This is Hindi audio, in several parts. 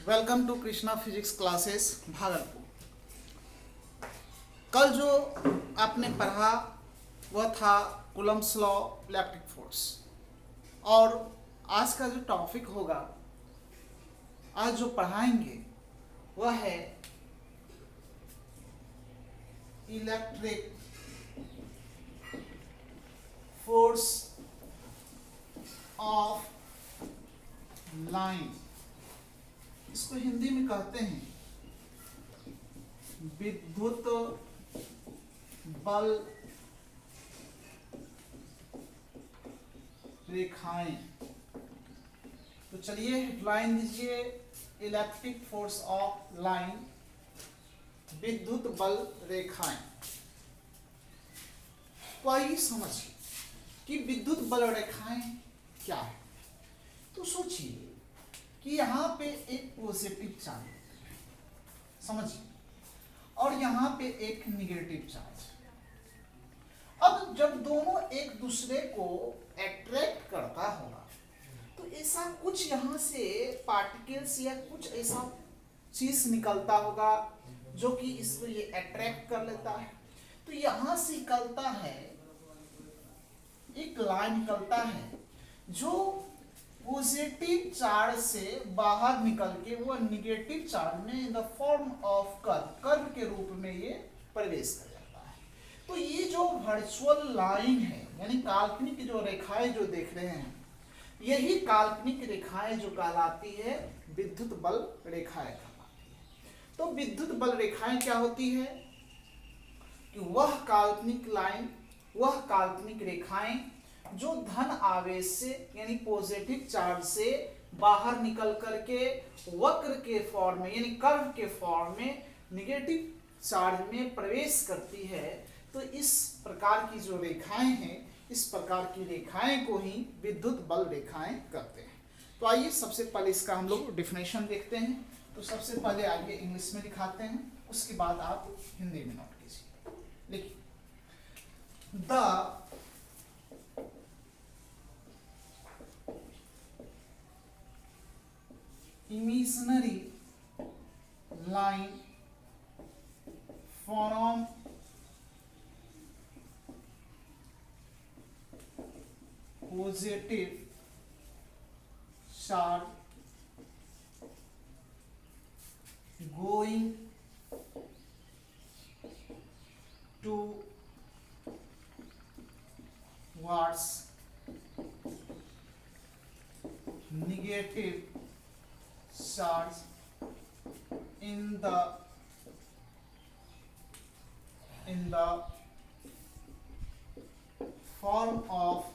Welcome to Krishna physics classes Bhagalpur. कल जो आपने पढ़ा वह था कूलम्ब्स लॉ इलेक्ट्रिक फोर्स, और आज का जो टॉपिक होगा, आज जो पढ़ाएंगे वह है इलेक्ट्रिक फोर्स ऑफ लाइन। इसको हिंदी में कहते हैं विद्युत बल रेखाएं। तो चलिए हेडलाइन दीजिए, इलेक्ट्रिक फोर्स ऑफ लाइन, विद्युत बल रेखाएं। तो आइए समझिए कि विद्युत बल रेखाएं क्या है। तो सोचिए कि यहाँ पे एक पॉजिटिव चार्ज समझिए और यहाँ पे एक निगेटिव चार्ज। अब जब दोनों एक दूसरे को अट्रैक्ट करता होगा तो ऐसा कुछ यहाँ से पार्टिकल्स या कुछ ऐसा चीज निकलता होगा जो कि इसको ये अट्रैक्ट कर लेता है। तो यहाँ से निकलता है एक लाइन निकलता है जो पॉजिटिव चार्ज से बाहर निकल के वो निगेटिव चार्ज में in the form of curve के रूप में ये प्रवेश कर जाता है। तो ये जो वर्चुअल लाइन है यानी काल्पनिक जो रेखाएं जो देख रहे हैं, यही काल्पनिक रेखाएं जो कहलाती है विद्युत बल रेखाएं कहलाती है। तो विद्युत बल रेखाएं क्या होती है कि वह काल्पनिक लाइन, वह काल्पनिक रेखाएं जो धन आवेश से यानी पॉजिटिव चार्ज से बाहर निकल करके वक्र के फॉर्म में यानी कर्व के फॉर्म में निगेटिव चार्ज में प्रवेश करती है। तो इस प्रकार की जो रेखाएं हैं, इस प्रकार की रेखाएं को ही विद्युत बल रेखाएं कहते हैं। तो आइए सबसे पहले इसका हम लोग डेफिनेशन देखते हैं। तो सबसे पहले आइए इंग्लिश में दिखाते हैं, उसके बाद आप हिंदी में नोट कीजिए। लिखिए, the imaginary line from positive charge going towards negative charge in the form of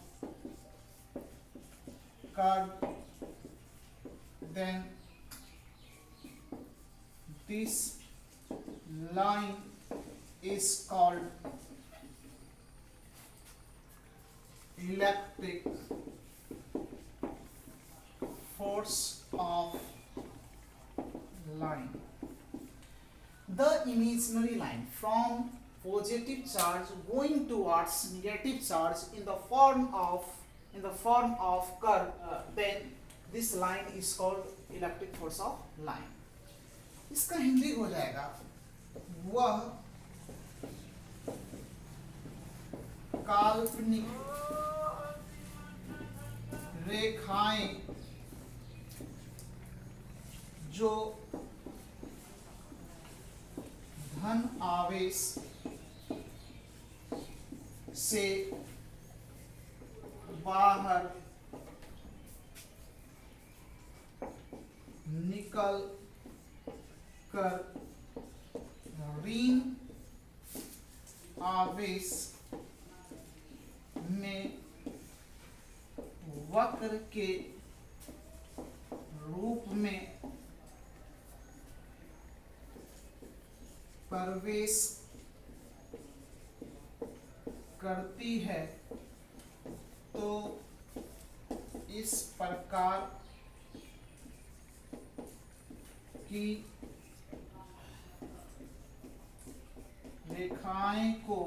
curve, then this line is called electric force of line. The imaginary line from positive charge going towards negative charge in the form of curve, then this line is called electric force of line. इसका हिंदी हो जाएगा वह काल्पनिक रेखाएं जो धन आवेश से बाहर निकल कर ऋण आवेश में वक्र के रूप में प्रवेश करती है। तो इस प्रकार की रेखाएं को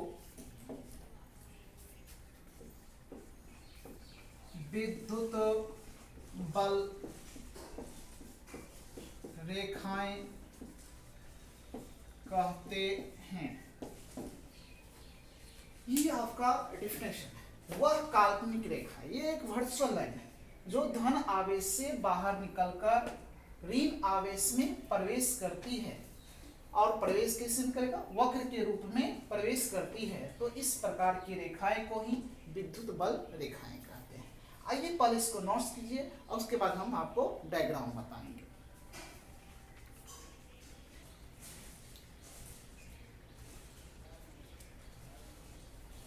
विद्युत बल रेखाएं कहते हैं। ये आपका डेफिनेशन है। वह काल्पनिक रेखा, ये एक वर्चुअल लाइन है जो धन आवेश से बाहर निकलकर ऋण आवेश में प्रवेश करती है, और प्रवेश कैसे करेगा, वक्र के रूप में प्रवेश करती है। तो इस प्रकार की रेखाएं को ही विद्युत बल रेखाएं कहते हैं। आइए पहले इसको नोट्स कीजिए और उसके बाद हम आपको डायग्राम बताएंगे।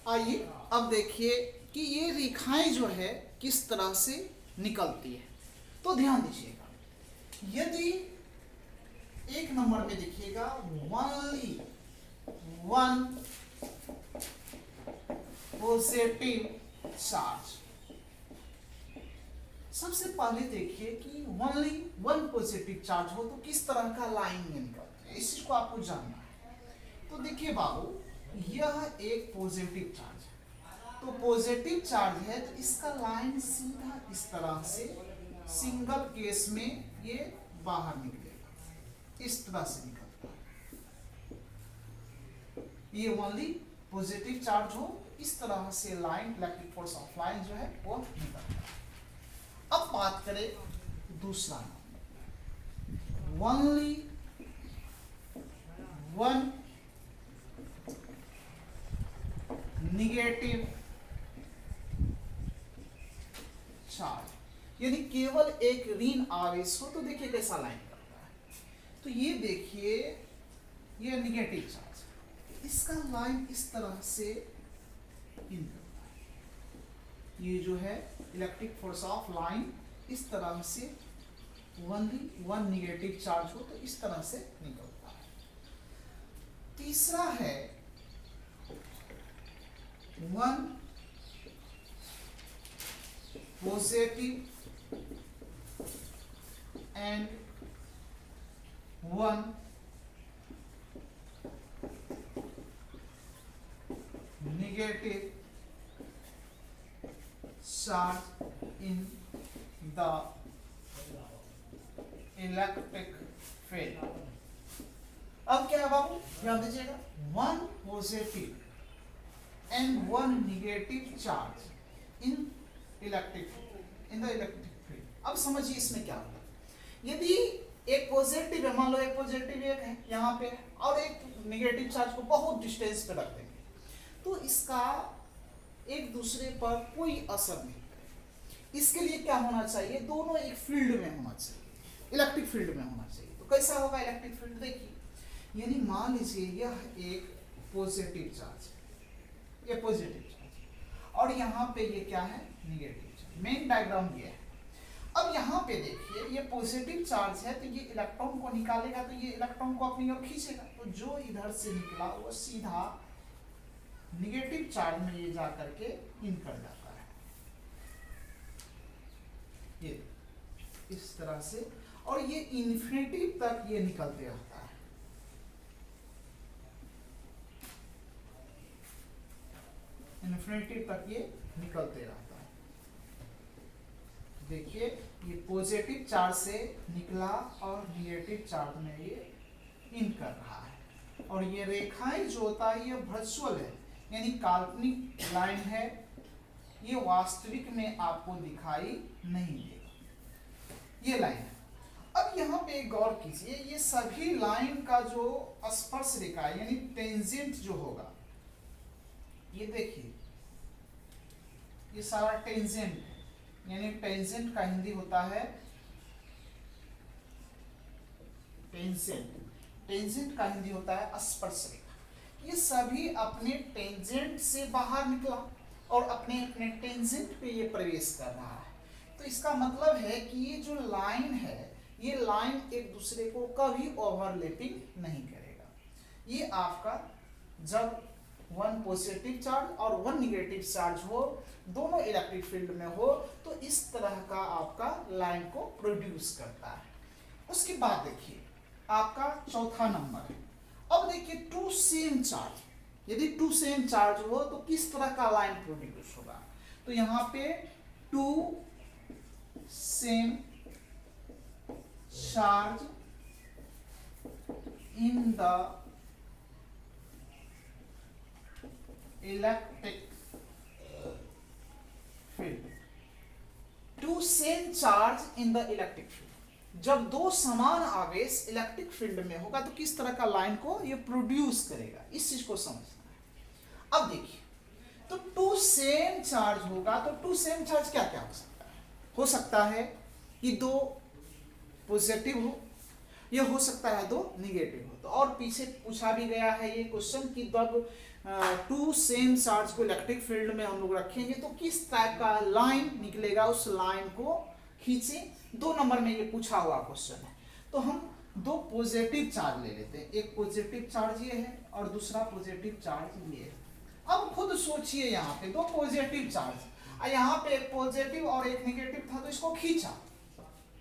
आइए अब देखिए कि ये रेखाएं जो है किस तरह से निकलती है। तो ध्यान दीजिएगा, यदि एक नंबर में देखिएगा ओनली वन पॉजिटिव चार्ज। सबसे पहले देखिए कि ओनली वन पॉजिटिव चार्ज हो तो किस तरह का लाइन में निकलता है, इस चीज को आपको जानना है। तो देखिए बाबू, यह एक पॉजिटिव चार्ज है, तो पॉजिटिव चार्ज है तो इसका लाइन सीधा इस तरह से सिंगल केस में ये बाहर निकलेगा, इस तरह से निकलता है। ये ओनली पॉजिटिव चार्ज हो, इस तरह से line, electric force of line जो है वो निकलता है। अब बात करें दूसरा number, only one negative charge, यानी केवल एक ऋण आवेश हो। तो देखिए कैसा लाइन करता है। तो ये देखिए, ये निगेटिव चार्ज, इसका लाइन इस तरह से इन करता है। ये जो है इलेक्ट्रिक फोर्स ऑफ लाइन इस तरह से, ओनली वन निगेटिव चार्ज हो तो इस तरह से निकलता है। तीसरा है one positive and one negative charge in the electric field। अब क्या है बाबू, ध्यान दीजिएगा, one positive and one negative charge in the electric field. अब समझिए इसमें क्या होता है। यदि एक पॉजिटिव है, मान लो एक पॉजिटिव एक है यहाँ पे और एक निगेटिव चार्ज को बहुत डिस्टेंस पे रख देंगे, तो इसका एक दूसरे पर कोई असर नहीं करेगा। इसके लिए क्या होना चाहिए, दोनों एक फील्ड में होना चाहिए, इलेक्ट्रिक फील्ड में होना चाहिए। तो कैसा होगा इलेक्ट्रिक फील्ड, देखिए, यानी मान लीजिए यह एक पॉजिटिव चार्ज है, ये पॉजिटिव चार्ज, और यहाँ पे ये क्या है, निगेटिव चार्ज। मेन डायग्राम ये है। अब यहाँ पे देखिए, ये पॉजिटिव चार्ज है तो ये इलेक्ट्रॉन को निकालेगा, तो ये इलेक्ट्रॉन को अपनी ओर खींचेगा, तो जो इधर से निकला वो सीधा निगेटिव चार्ज में ये जा करके इन कर जाता है, ये इस तरह से, और ये इन्फिनिटी तक ये निकलते रहता है। इन्फिनिटी तक ये निकलते रहता है। देखिए, ये पॉजिटिव चार्ज से निकला और निगेटिव चार्ज में ये इन कर रहा है। और ये रेखाएं जो होता है ये वर्चुअल है, यानी काल्पनिक लाइन है, ये वास्तविक में आपको दिखाई नहीं देगा, ये लाइन है। अब यहाँ पे गौर कीजिए, ये सभी लाइन का जो स्पर्श रेखा है यानी टेंजेंट जो होगा, ये देखिए, ये सारा टेंजेंट है, यानी टेंजेंट का हिंदी होता है टेंजेंट, टेंजेंट का हिंदी होता है स्पर्श रेखा। ये सभी अपने टेंजेंट से बाहर निकला और अपने अपने टेंजेंट पे ये प्रवेश कर रहा है। तो इसका मतलब है कि ये जो लाइन है, ये लाइन एक दूसरे को कभी ओवरलैपिंग नहीं करेगा। ये आपका जब वन पॉजिटिव चार्ज और वन निगेटिव चार्ज हो, दोनों इलेक्ट्रिक फील्ड में हो, तो इस तरह का आपका लाइन को प्रोड्यूस करता है। उसके बाद देखिए आपका चौथा नंबर है। अब देखिए टू सेम चार्ज, यदि टू सेम चार्ज हो तो किस तरह का लाइन प्रोड्यूस होगा। तो यहाँ पे two same charge in the electric field, two same charge in the electric field, जब दो समान आवेश इलेक्ट्रिक फील्ड में होगा तो किस तरह का लाइन को ये प्रोड्यूस करेगा, इस चीज को समझना है। अब देखिए, तो टू सेम चार्ज होगा तो टू सेम चार्ज क्या क्या हो सकता है कि दो पॉजिटिव हो, ये हो सकता है दो निगेटिव हो। तो और पीछे पूछा भी गया है ये क्वेश्चन कि जब टू सेम चार्ज को इलेक्ट्रिक फील्ड में हम लोग रखेंगे तो किस टाइप का लाइन निकलेगा, उस लाइन को खींचे। 2 नंबर में ये पूछा हुआ क्वेश्चन है। तो हम दो पॉजिटिव चार्ज ले लेते हैं, एक पॉजिटिव चार्ज ये है और दूसरा पॉजिटिव चार्ज ये है। अब खुद सोचिए, यहाँ पे दो पॉजिटिव चार्ज, यहाँ पे एक पॉजिटिव और एक निगेटिव था तो इसको खींचा,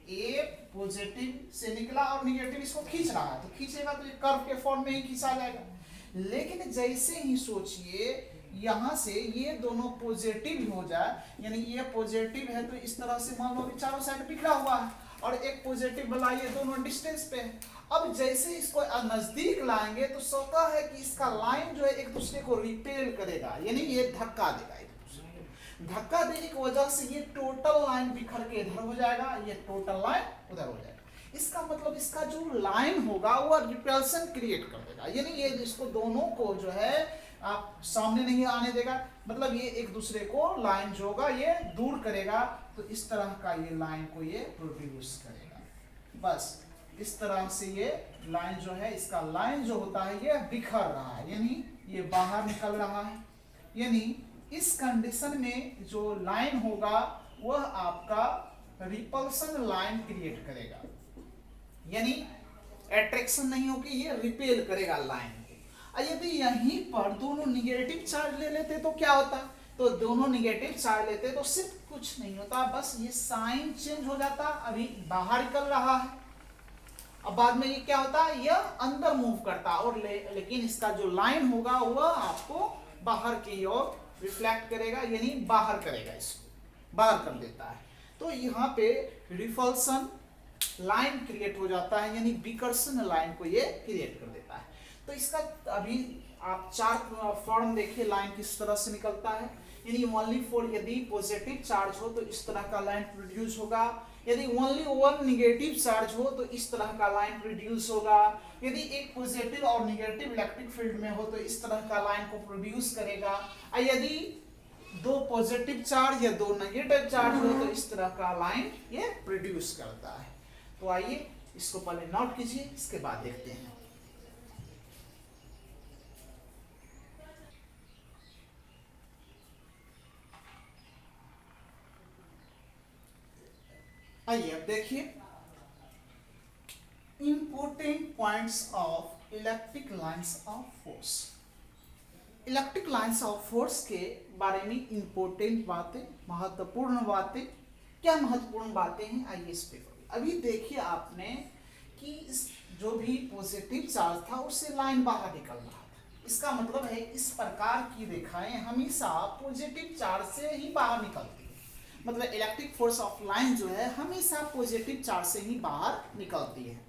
एक पॉजिटिव से निकला और निगेटिव इसको खींच रहा है, तो खींचेगा तो ये कर्व के फॉर्म में ही खींचा जाएगा। लेकिन जैसे ही सोचिए यहां से ये दोनों पॉजिटिव हो जाए, यानी ये पॉजिटिव है तो इस तरह से मान लो कि चारों साइड बिखरा हुआ है और एक पॉजिटिव वाला ये दोनों डिस्टेंस पे है। अब जैसे इसको नजदीक लाएंगे तो स्वतः है कि इसका लाइन जो है एक दूसरे को रिपेल करेगा, यानी ये धक्का देगा। धक्का देने की वजह से ये टोटल लाइन बिखर के इधर हो जाएगा, ये टोटल लाइन उधर हो जाएगा। इसका मतलब इसका जो लाइन होगा वो रिपल्सन क्रिएट कर देगा, यानी ये इसको दोनों को जो है आप सामने नहीं आने देगा, मतलब ये एक दूसरे को लाइन जो होगा ये दूर करेगा। तो इस तरह का ये लाइन को ये प्रोड्यूस करेगा। बस इस तरह से ये लाइन जो है, इसका लाइन जो होता है ये बिखर रहा है, यानी ये बाहर निकल रहा है। यानी इस कंडीशन में जो लाइन होगा वह आपका रिपल्सन लाइन क्रिएट करेगा, यानी अट्रैक्शन नहीं होगी, ये रिपेल करेगा लाइन को। यदि यहीं पर दोनों निगेटिव चार्ज ले लेते तो क्या होता, तो दोनों निगेटिव चार्ज लेते तो सिर्फ कुछ नहीं होता, बस ये साइन चेंज हो जाता। अभी बाहर निकल रहा है, अब बाद में ये क्या होता, यह अंदर मूव करता और लेकिन इसका जो लाइन होगा वह आपको बाहर की ओर रिफ्लेक्ट करेगा, यानी बाहर करेगा, इसको बाहर कर देता है। तो यहाँ पे रिपल्सन लाइन क्रिएट हो जाता है, यानी विकर्षण लाइन को ये क्रिएट कर देता है। तो इसका अभी आप चार फॉर्म देखिए लाइन किस तरह से निकलता है। यानी ओनली फॉर यदि पॉजिटिव चार्ज हो तो इस तरह का लाइन प्रोड्यूस होगा, यदि ओनली वन निगेटिव चार्ज हो तो इस तरह का लाइन प्रोड्यूस होगा, यदि एक पॉजिटिव और निगेटिव इलेक्ट्रिक फील्ड में हो तो इस तरह का लाइन को प्रोड्यूस करेगा, यदि दो पॉजिटिव चार्ज या दो नेगेटिव चार्ज हो तो इस तरह का लाइन ये प्रोड्यूस करता है। तो आइए इसको पहले नोट कीजिए, इसके बाद देखते हैं। आइए अब देखिए important points of electric lines of force. Electric lines of force के बारे में इंपॉर्टेंट बातें, महत्वपूर्ण बातें, क्या महत्वपूर्ण बातें हैं, आइए इस पे अभी देखिए आपने कि जो भी पॉजिटिव चार्ज था उससे लाइन बाहर निकल रहा था। इसका मतलब है इस प्रकार की रेखाएं हमेशा पॉजिटिव चार्ज से ही बाहर निकलती है, मतलब इलेक्ट्रिक फोर्स ऑफ लाइन जो है हमेशा पॉजिटिव चार्ज से ही बाहर निकलती है।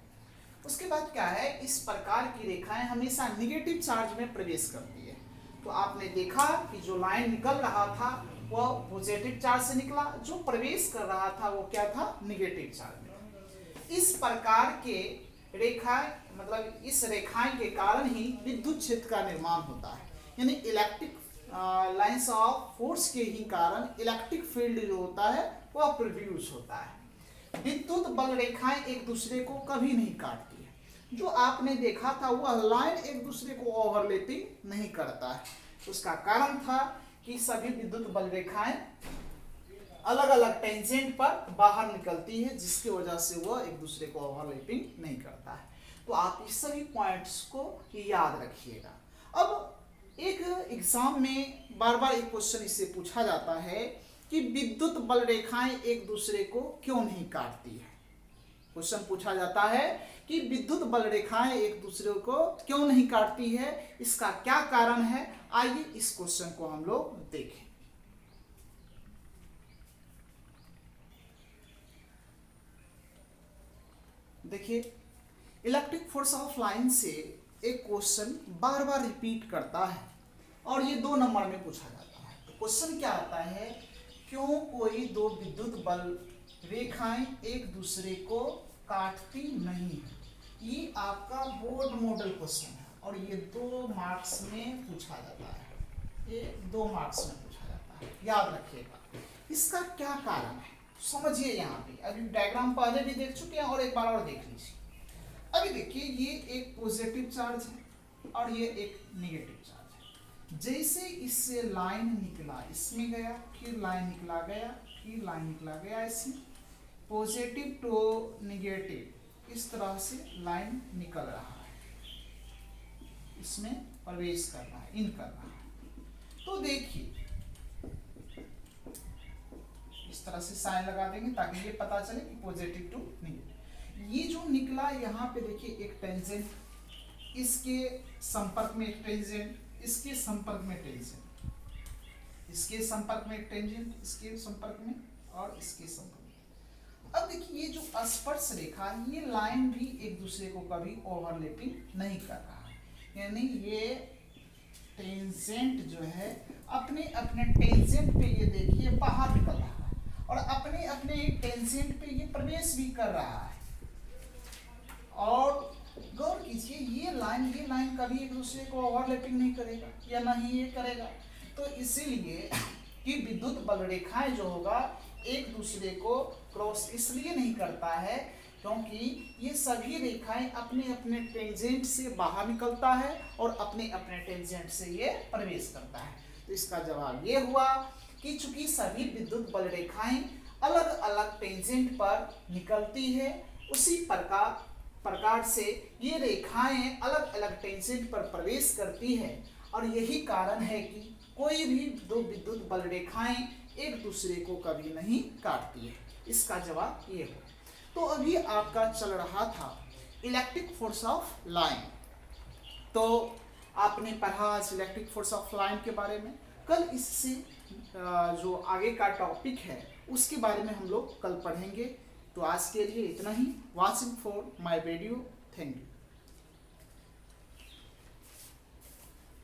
उसके बाद क्या है, इस प्रकार की रेखाएं हमेशा निगेटिव चार्ज में प्रवेश करती है। तो आपने देखा कि जो लाइन निकल रहा था वह पॉजिटिव चार्ज से निकला, जो प्रवेश कर रहा था वो क्या था, निगेटिव चार्ज में। इस प्रकार के रेखा मतलब इस रेखाएं के कारण ही विद्युत क्षेत्र का निर्माण होता है, यानी इलेक्ट्रिक लाइंस ऑफ फोर्स के ही कारण इलेक्ट्रिक फील्ड जो होता है वह प्रोड्यूस होता है। विद्युत बल रेखाएं एक दूसरे को कभी नहीं काटती है, जो आपने देखा था वह लाइन एक दूसरे को ओवरलैपिंग नहीं करता है। उसका कारण था कि सभी विद्युत बल रेखाएं अलग अलग टेंजेंट पर बाहर निकलती है, जिसकी वजह से वह एक दूसरे को ओवरलैपिंग नहीं करता है। तो आप इस सभी पॉइंट्स को याद रखिएगा। अब एक एग्जाम में बार बार एक क्वेश्चन इससे पूछा जाता है कि विद्युत बल रेखाएं एक दूसरे को क्यों नहीं काटती है। क्वेश्चन पूछा जाता है कि विद्युत बल रेखाएं एक दूसरे को क्यों नहीं काटती है, इसका क्या कारण है। आइए इस क्वेश्चन को हम लोग देखें। देखिए इलेक्ट्रिक फोर्स ऑफ लाइन से एक क्वेश्चन बार बार रिपीट करता है और ये 2 नंबर में पूछा जाता है। तो क्वेश्चन क्या आता है, क्यों कोई दो विद्युत बल रेखाएं एक दूसरे को काटती नहीं है। ये आपका बोर्ड मॉडल क्वेश्चन है और ये 2 मार्क्स में पूछा जाता है। ये 2 मार्क्स में पूछा जाता है, याद रखिएगा। इसका क्या कारण है समझिए। यहाँ पे अभी डायग्राम पहले भी देख चुके हैं और एक बार और देख लीजिए। अभी देखिए ये एक पॉजिटिव चार्ज है और ये एक नेगेटिव चार्ज है। जैसे इससे लाइन निकला, इसमें गया, फिर लाइन निकला गया, फिर लाइन निकला गया, इसमें पॉजिटिव टू नेगेटिव इस तरह से लाइन निकल रहा है, इसमें प्रवेश कर रहा है, इन कर रहा है। तो देखिए इस तरह से साइन लगा देंगे ताकि ये पता चले कि पॉजिटिव टू नेगेटिव। ये जो निकला यहाँ पे देखिए एक टेंजेंट, इसके संपर्क में एक टेंजेंट, इसके संपर्क में टेंजेंट, इसके संपर्क में एक टेंजेंट, इसके संपर्क में और इसके संपर्क में। अब देखिए ये जो स्पर्श रेखा, ये लाइन भी एक दूसरे को कभी ओवरलैपिंग नहीं कर रहा है, यानी ये टेंजेंट जो है अपने अपने टेंजेंट पे ये देखिए बाहर निकल रहा है और अपने अपने टेंजेंट पे ये प्रवेश भी कर रहा है। और गौर कीजिए ये लाइन कभी एक दूसरे को ओवरलैपिंग नहीं करेगा या नहीं ये करेगा। तो इसीलिए कि विद्युत बल रेखाएं जो होगा एक दूसरे को क्रॉस इसलिए नहीं करता है क्योंकि ये सभी रेखाएं अपने अपने टेंजेंट से बाहर निकलता है और अपने अपने टेंजेंट से ये प्रवेश करता है। तो इसका जवाब ये हुआ कि चूंकि सभी विद्युत बल रेखाएं अलग अलग टेंजेंट पर निकलती है, उसी प्रकार से ये रेखाएं अलग अलग टेंजेंट पर प्रवेश करती है और यही कारण है कि कोई भी दो विद्युत बल रेखाएं एक दूसरे को कभी नहीं काटती है। इसका जवाब ये हो। तो अभी आपका चल रहा था इलेक्ट्रिक फोर्स ऑफ लाइन, तो आपने पढ़ा आज इलेक्ट्रिक फोर्स ऑफ लाइन के बारे में। कल इससे जो आगे का टॉपिक है उसके बारे में हम लोग कल पढ़ेंगे। तो आज के लिए इतना ही। Watching for my video, thank you.